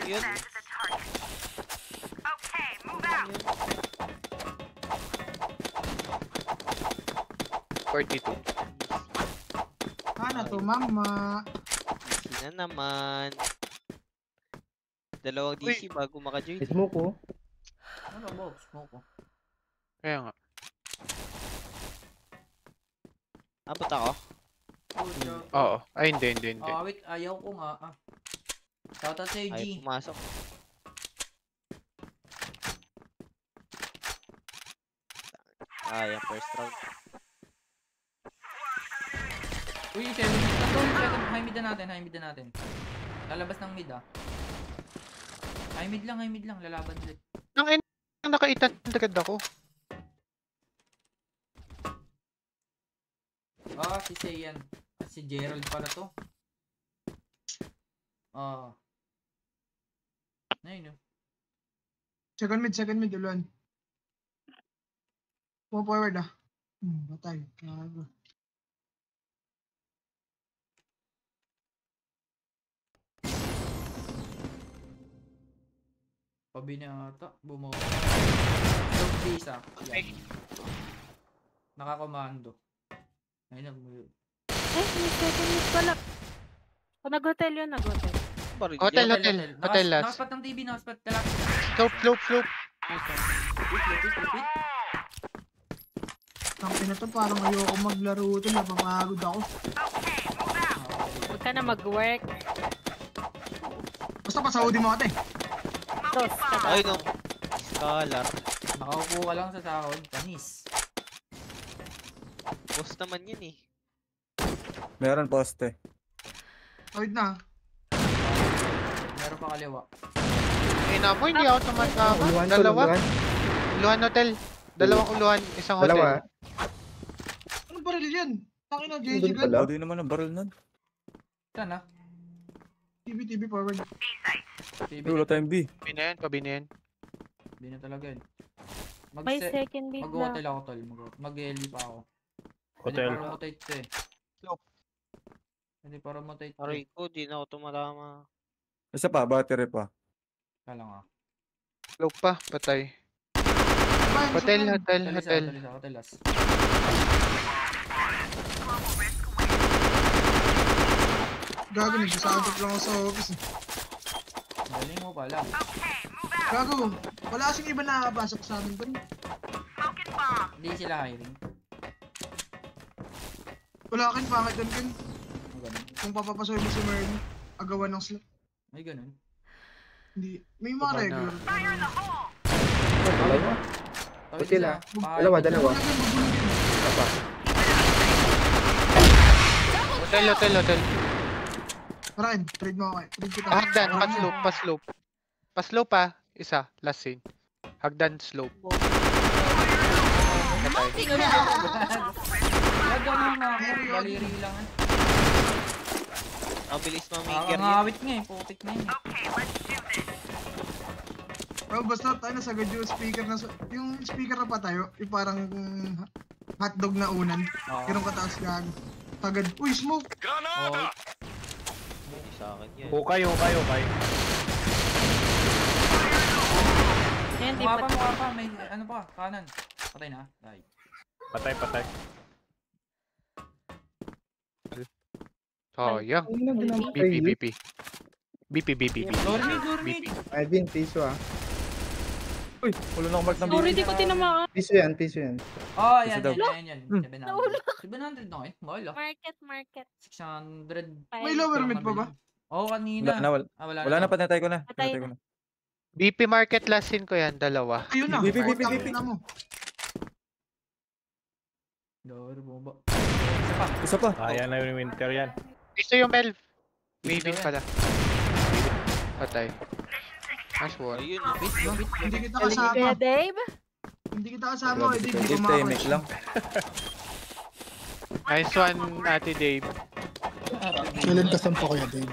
yun. Yun. 42. Ano to, mama? Easy na naman. Dalawang DC bago maka-join. May smoke oh. Ano ba? Smoke ko. Kaya nga. Abot ako. Oo. Ay, hindi. Wait, ayaw ko nga. Shoutout sa Ay, G. pumasok. Yung first round. Uy, 7 mid. Second, high mid na natin. Lalabas ng mid High mid lang, lalaban ulit. Ang naka-800 ako. Si Seiyan. Si Gerald pala to. Ayun oh. Second mid, uluan. Pull forward batay. Gago. Pabinata, bumuo. Long visa. Nakakomando. Ayun na, May second mid pala. Nag-hotel yun, nag-hotel. Hotel last. Nakaspat ng TV, nakaspat. Kalapit. Slope. Repeat. Ang na to, parang ayoko maglaro ito. Napapagod ako. Huwag ka na mag-work. Basta pasaudi mo ate. Dos, Ay, no. Scholar. Nakaupo ka lang sa sahod. Panis. Boss naman yun eh. Meron poste. Tawid na. Meron pa kaliwa. Inamoy, hindi ako tumatama. Dalawa. Uluhan hotel. Dalawang uluhan, isang hotel. Dalawa. Anong baril yan? Takin na, JJ Doon gun. pala. Hindi naman ang barrel nun. Saan TV forward. TV. Wala tayong B. Pabi na yan. Hindi na talaga yun. May second mid Mag-hotel na. ako tol. Mag-LB pa ako. Hotel. Hindi para rotate to eh. Slope. Hindi para rotate to Aray eh. ko, di na ako tumatama. Isa pa, battery pa. Kala nga. Slope pa, patay. Hotel. Hotel last. Gago, nagsasagot lang ako sa office. Galing mo pala. Gago, wala kasing iba nakakapasok sa amin pa rin. Hindi sila hiring. Wala akin, pangit doon kin. Ganun. Kung papapasoy mo si Merlin, agawan ng slot. Ay ganun. Hindi, may mga Kapag regular. Dalawa. Tawid Sila. sila. Dalawa. Isa pa. Hotel. Parakin, trade mo ako eh. Trade kita. Hagdan, pa-slope. Pa-slope pa, isa, last scene. Hagdan, slope. Patay. Nagano na ako. Daliri lang eh. Ang bilis mamigir yun. Nakangawit nga eh. Putik na yun. Bro, basta tayo nasagad yung speaker na yung speaker na pa tayo, yung parang hotdog na unan. Ganun kataas gago. Tagad, uy, smoke! Oh. Hindi sa akin yan. Hukay. Yan, di Mukha pa. pa. May ano pa. Kanan. Patay na. Die. Patay. Sayang. BP. Dormi. Alvin, piso Uy, wala na akong mark ng Sorry, di ko tinamaan. Piso yan. Oh, yan. daw. 700. 700 na ngayon. Wala. Market. 600. May lower mid pa ba? Oo, kanina. Wala na, patay ko na. Patay na. BP market last scene ko yan, dalawa. Ayun na, BP. putang ina mo. Door, bomba. Isa pa. Yan na yung winter yan. Gusto yung Melv. Waving pala. Patay. Nice one. Ayun. Hindi kita kasama. Kuya Dave? Hindi kita kasama, hindi ko Make makakwatch. lang. Nice one, Ate Dave. Kailan ka sampa Kuya Dave?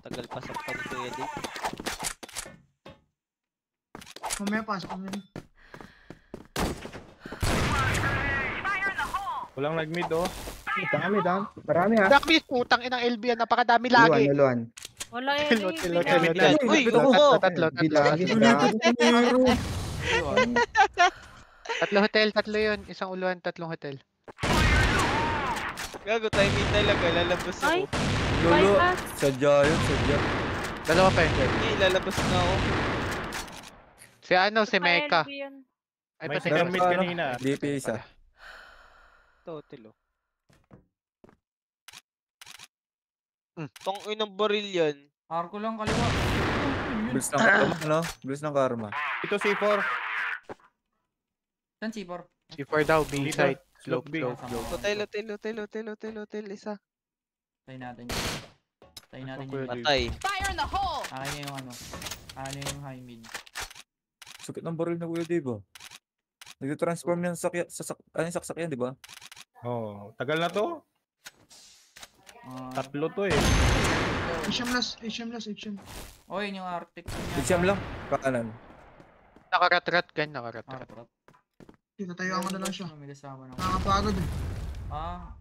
Tagal pa sa Kuya Dave. Mamaya pasok kami. Walang nag-mid oh. Dami. Marami ha. Dami, putang inang LB yan. Napakadami lagi. Uluan. Wala eh. Yan. Uy, Tatlo. Tatlo hotel, tatlo yun. Isang uluan, tatlong hotel. Gago, timing talaga. Lalabas Ay, ako. Lolo, bypass. sadya yun, sadya. Dalawa pa yun. Hindi, lalabas na ako. Si ano, si Mecca. LB yun. Ay, May pati second ka. mid kanina. DP isa. Total, oh. Tong inang baril yan. Arko lang kaliwa. Bilis ng karma, no? Bilis ng karma. Ito C4. Saan C4? C4 daw, B Dito. side. Slope B. Hotel, isa. Tayo natin. Tayo natin Ako yung yun. Patay. Akin na yung ano. Akin na yung high mid. Sakit ng baril na Kuya Dave, ah. Nag-transform yan sa saksakan, di ba? Oh, tagal na to. Ah, Tatlo to eh. HM last. oh, yun yung Arctic. Exam lang. Kanan. Nakaratrat ka, nakaratrat. Arctic. Kita tayo ako na lang siya. May kasama na. Nakakapagod eh. Ah.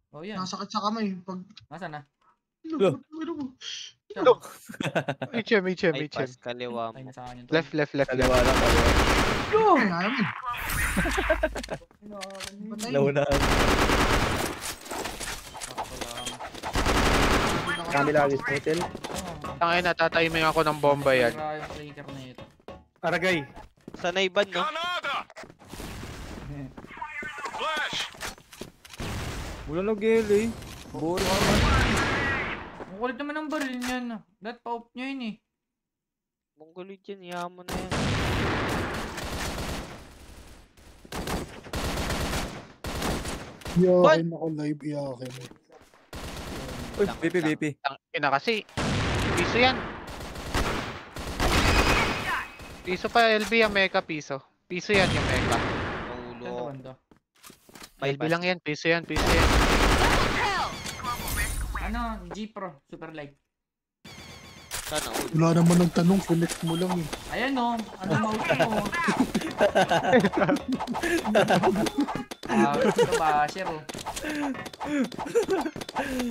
Oh, yan. Nasakit sa kamay. Pag... Nasaan na? Look. Look. HM. Bypass, kaliwa Tayo mo. na sa akin yung Left. Kaliwa lang, kaliwa. Ay, ayaw mo. Patay. Naunaan. Kami lagi sa hotel. Tangay na, tatayiming ako ng bomba yan. Yung flicker na ito. Aragay. Sanay ban, no? Wala nag-gel eh. Boring naman. Ang kulit naman ng baril niyan. That pa-off niya yun eh. Mongolid yan, yaman na yan. Iyakin ako live, iyakin. Uy, BP. Tangina kasi. Piso yan. Piso pa LB ang Mecca, piso. Piso yan yung Mecca. Ganda Naulo. banda. LB lang yan, piso yan. Ano, G Pro, super light. Sana ulo. Wala naman nagtanong, connect mo lang eh. Ayan no, ano mouse mo? Ito ba, share oh.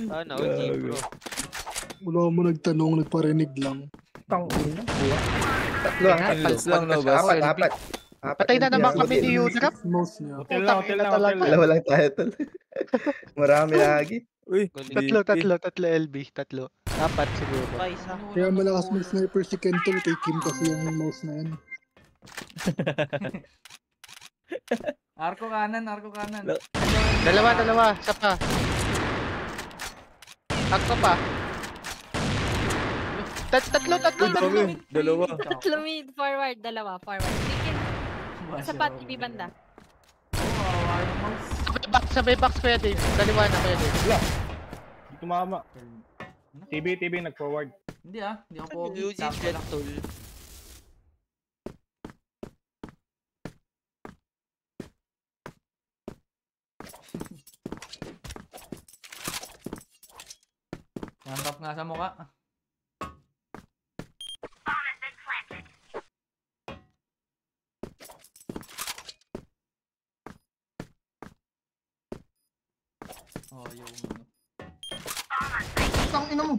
Sana ulo, bro. Wala naman nagtanong, nagparinig lang. Tangina. Tatlo ang kills lang, no, boss? Apat. Patay na naman kami ni Udrop. Mouse niya. Hotel na. Dalawa lang tayo, tol. Marami lagi. Uy, Tatlo LB, tatlo. Apat siguro. Pa, isa. Kaya malakas mag-sniper si Kentol, kay Kim kasi yung mouse na yan. Arko kanan. Dalawa, isa pa. Tatlo pa. Tatlo. Dalawa. Tatlo mid, forward, dalawa, forward. Chicken, sa pat, ibi banda. Sabay box pwede. Dalawa na pwede. Di tumama. TB, nag-forward. Hindi hindi ako pogi. Eugene Sakto lang. Gentol. Yan top nga sa mukha. Oh, yung ano. Tang ina mo.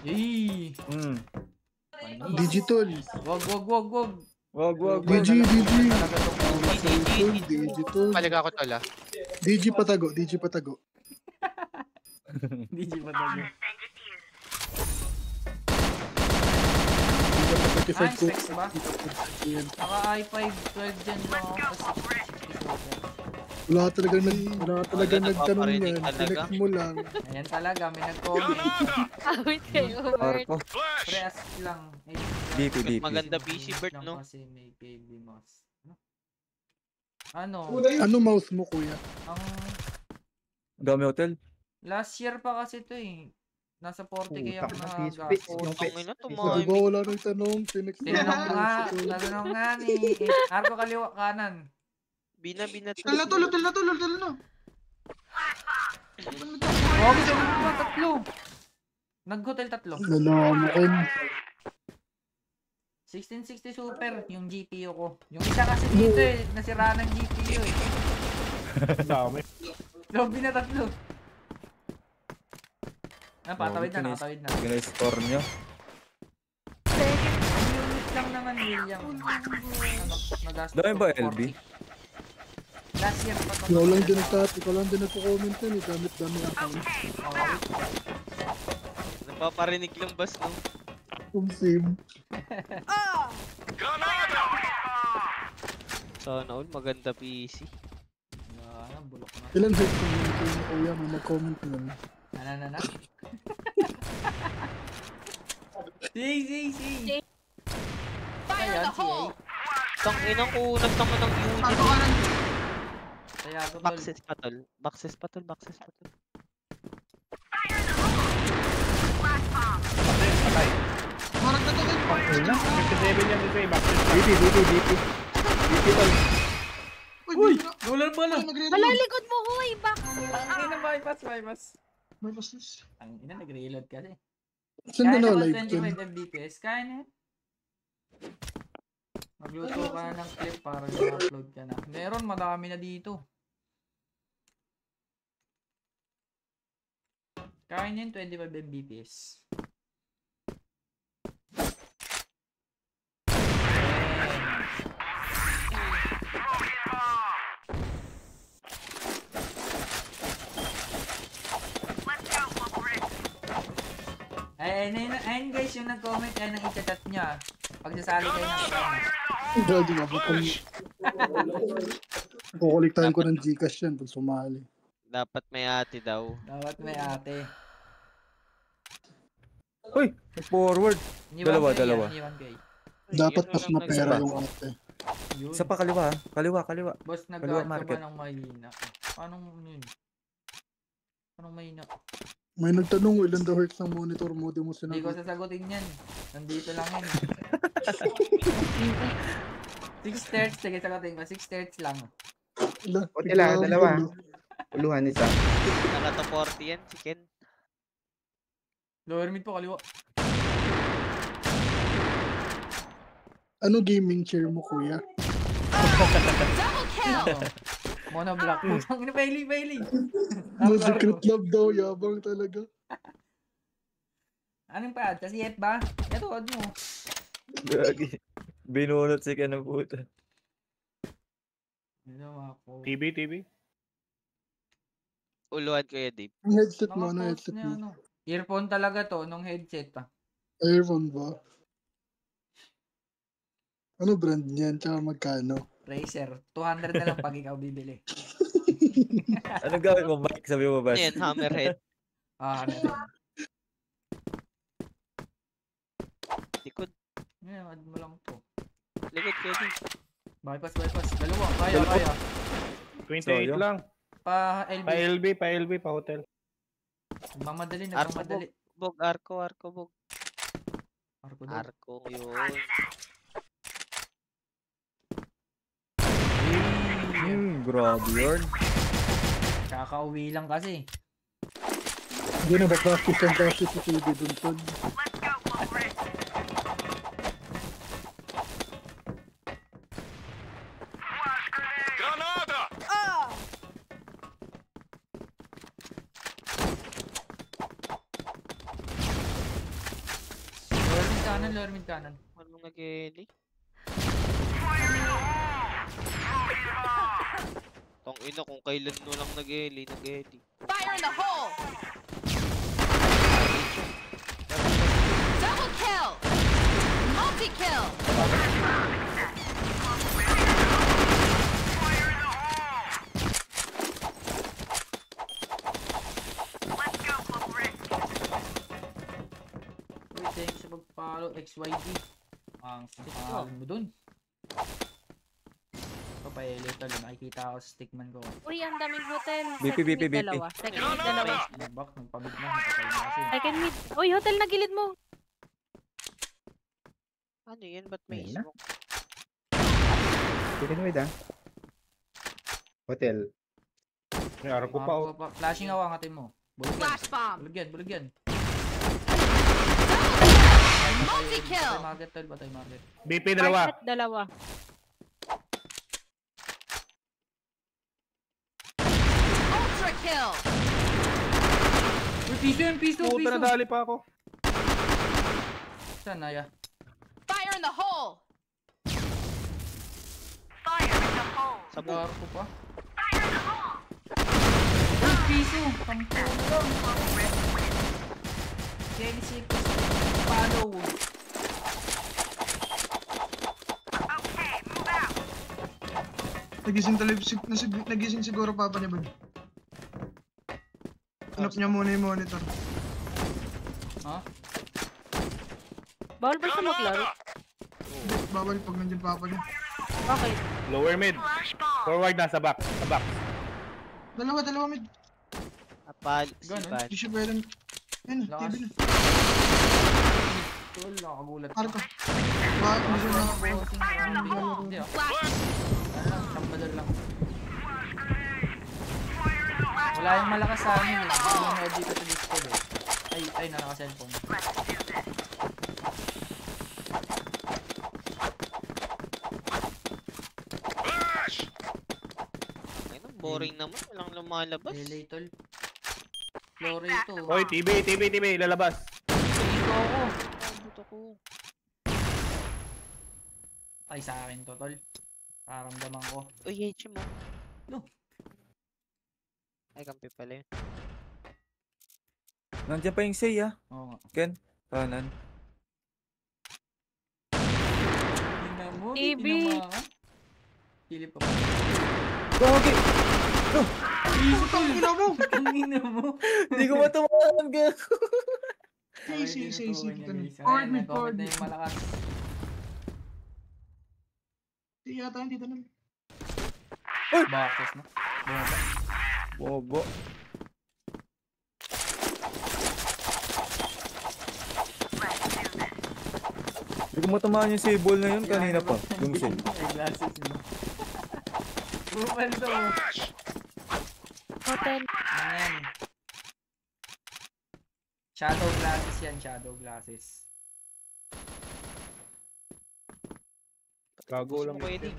Yee! Digital. Wag. DG. Talaga to po. Digital. Palig ako tol ah. DG patago. Hindi ba tayo? Ah, specs ba? Naka i5 12 gen lang ako kasi 60. Wala talaga nagtanong napaparinig yan. talaga. Connect mo lang. Ayan talaga, may nag-comment. Awit kayo, Bert. Arko. Press lang. BP. Maganda PC, Bert, Lang no? kasi may KB mouse. Ano? Ano mouse mo, kuya? Ang Dami hotel. last year pa kasi to eh. Nasa 40k ako nagagastos. Tangina, Di tumahay. ba wala nang tanong? Tinanong nga ni Arko kaliwa kanan. Bina. Hotel na. Huwag ito ba tatlo? Nag-hotel tatlo. Nalamakin. 1660 Super, yung GPU ko. Yung isa kasi dito eh, nasira ng GPU eh. Dami. Lobby na tatlo. Patawid na, nakatawid na. Gina-score nyo. Unit lang naman, William. Nagastos Dami ba, ko LB? 40. Last year pa to. Ikaw lang din nagko-comment yun eh. Gamit-dami account. Napaparinig lang bas no. Same. Sana all maganda PC. Bulok na. Ilan hits ang minute mo kuya? May mag-comment nun. Na. Si. Fire in the hole! Tang inang unag naman ng UG. Pato ka lang. Kaya ako tol. Boxes pa tol. Marag na to kayo. Ayun na. 57 yan dito eh. Backstreet. DP tol. Uy! Nulan pala! Wala, likod mo, huy! Back! Ang ina, bypass. May pastis. Ang ina, nag-reload kasi. Saan Kaya na naman live dyan? 25 Mbps, kaya na yan. Magluto ka na ng clip para i-upload ka na. Meron, madami na dito. Kaya na yun, 25 Mbps. Ayun guys, yung nag-comment ay nang i-chat niya. Pagsasali kayo ng kasama. Gagi nga ba kung... Kukuliktahin ko ng Gcash yan pag sumali. Dapat may ate daw. Dapat may ate. Uy! Forward. Dalawa. Dapat mas mapera yung ate. Yun. Isa pa kaliwa. Kaliwa. Boss, Kaliwa nag-guard ka market. ba ng mahina? Anong yun? Anong mahina? May nagtanong ilan daw hertz ng monitor mo, di mo Hindi ko sinagot. sasagutin yan. Nandito lang yan. 6 hertz. Sige, sagutin ko. 6 hertz lang. Dalawa. Uluhan isa. Naka to 40 yan, chicken. Lower mid po, kaliwa. Ano gaming chair mo kuya? Oo. Monoblock. Putang ina, Bailey. No secret love daw, yabang talaga. Anong pad? Kasi yet ba? Ito, huwag mo. Gagi. Binunot si Ken ng puta. Ito ako. TV. Uluhan ko yan, Dave. Ang headset mo, ano Naka-pause headset na mo? ano. Earphone talaga to, nung headset pa. Earphone ba? Ano brand niyan? Tsaka magkano? Razer. 200 na lang pag ikaw bibili. Anong gawin mo, Mike? Sabi mo ba? Ano yan, hammerhead. Ano rin. Likod. Ngayon, add mo lang to. Likod ko yan. Bypass. Dalawa. Kaya. 28 So, yun. lang. Pa LB. Pa LB, pa hotel. Nagmamadali. Bog, arko, bog. Arko daw. Arko yun. Grabe yun. Kakauwi lang kasi. Hindi na ba practice ang practice si TV dun pod? Lower mid kanan. Anong nag-eli? Tong ina kung kailan mo lang nag-eli. Fire in the hole! Double kill! Multi-kill! Uy, thanks sa pag-follow XYD. Ang pangalan mo dun. Later, nakikita ako sa stickman ko. Uy, ang daming hotel. BP. Dalawa. Second mid, dalawa. Back, nagpamig na. Napatay na kasi. Second mid. Uy, hotel na gilid mo. Ano yan? Ba't may Ayun na. smoke? Chicken wait Hotel. May arko pa oh. Flashing ako ang atin mo. Bulag Flash bomb! yan. Multi-kill! Patay market. BP dalawa. Market, dalawa. Ultra kill. Uy, piso yun, piso, Puta, piso. nadali pa ako. Saan, Naya? Fire in the hole. Sa buo. Garo ko pa. Uy, piso. Tampo na lang. Chelsea, follow. Nagising siguro papa niya ba? Hanap niya muna yung monitor. Ha? Bawal ba siya maglaro? Bawal pag nandiyan papa niya. Okay. Lower mid. Forward na, sa back. Sa back. Dalawa mid. Apal, Ganun. sipan. Hindi siya pwedeng... Yan, Lakas. TV na. Tol, nakagulat ko. Arko. Bakit hindi siya nakakuha? Hindi ah. Flash. Ano lang, tambador lang. Wala yung malakas sa amin eh. Hindi yung ready ko sa Discord eh. Ay, naka-cellphone. Ayun, boring naman. Walang lumalabas. Delay tol. Flore ito. Hoy, TV, lalabas. Dito ako. Dito ko. Ay, sa akin to tol. Paramdaman ko. Uy, HM mo. No. Ay, kampi pala yun. Nandiyan pa yung say ah. Oo nga. Ken, kanan. Tingnan mo, TV. tinamaan. Silip pa. Gogi! Putang ina mo! Kanina mo. Hindi ko matumahan ka. Say, dito na. Forward Forward mid, Comment forward na mid. yung malakas. Hindi yata yun, dito na. Bakit na? Bumaba. Bobo. Hindi ko matamaan yung sable na yun kanina pa. Yung save. May glasses mo. Bupal to. Hotel. Ano yan? Shadow glasses yan, shadow glasses. Gago lang. Pwede.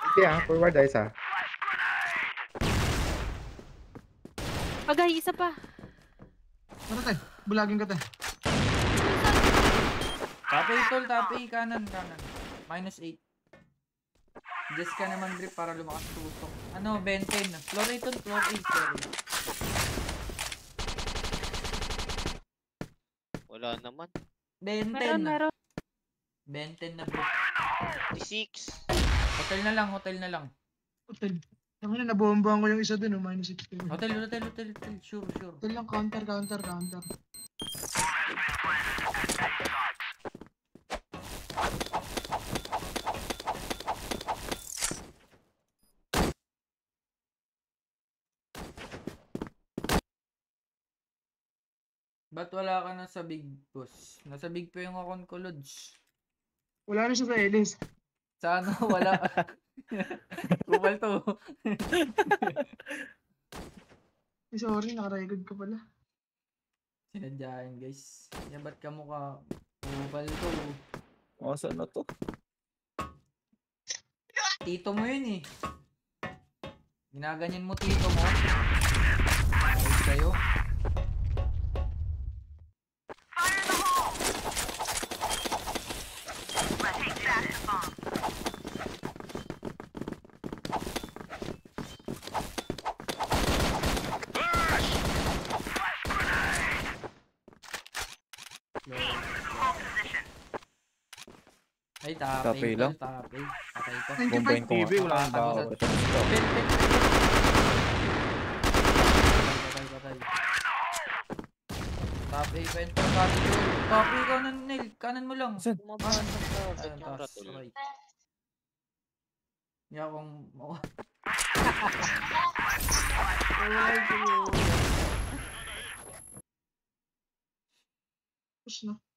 Hindi forward ay isa. Agay, isa pa. Ano tayo? Bulagin ka tayo. Tapay tol, tapay, kanan. -8. Just ka naman grip para lumakas tutok. Ano, Benten. Floor 8 tol, floor 8. Wala naman. Benten. Meron. Benten na bro. 56. Hotel na lang. Hotel. Yung na, nabombahan ko yung isa dun, -6. Hotel. Sure. Hotel lang, counter. Ba't wala ka na sa big boss? Nasa big pa yung account ko, Lods. Wala na siya sa Ellis. Sa ano, wala. Kupal to. Sorry, nakarecord ka pala. Sinadyain guys. Yan ba't ka mukha? Kupal to. Asan na to? Tito mo yun eh. Ginaganyan mo tito mo. Ayos sa'yo. Ay, Tapay lang. Tapay. Patay to. Bombayin ko TV, wala nang Patay. bawat. Patay. Tapay, kwento. Tapay, kanan, Neil. Kanan mo lang. Saan? Bumabasag ka. Ayun, Ganyan taas. ratul. Right. Hindi akong... Tapos na.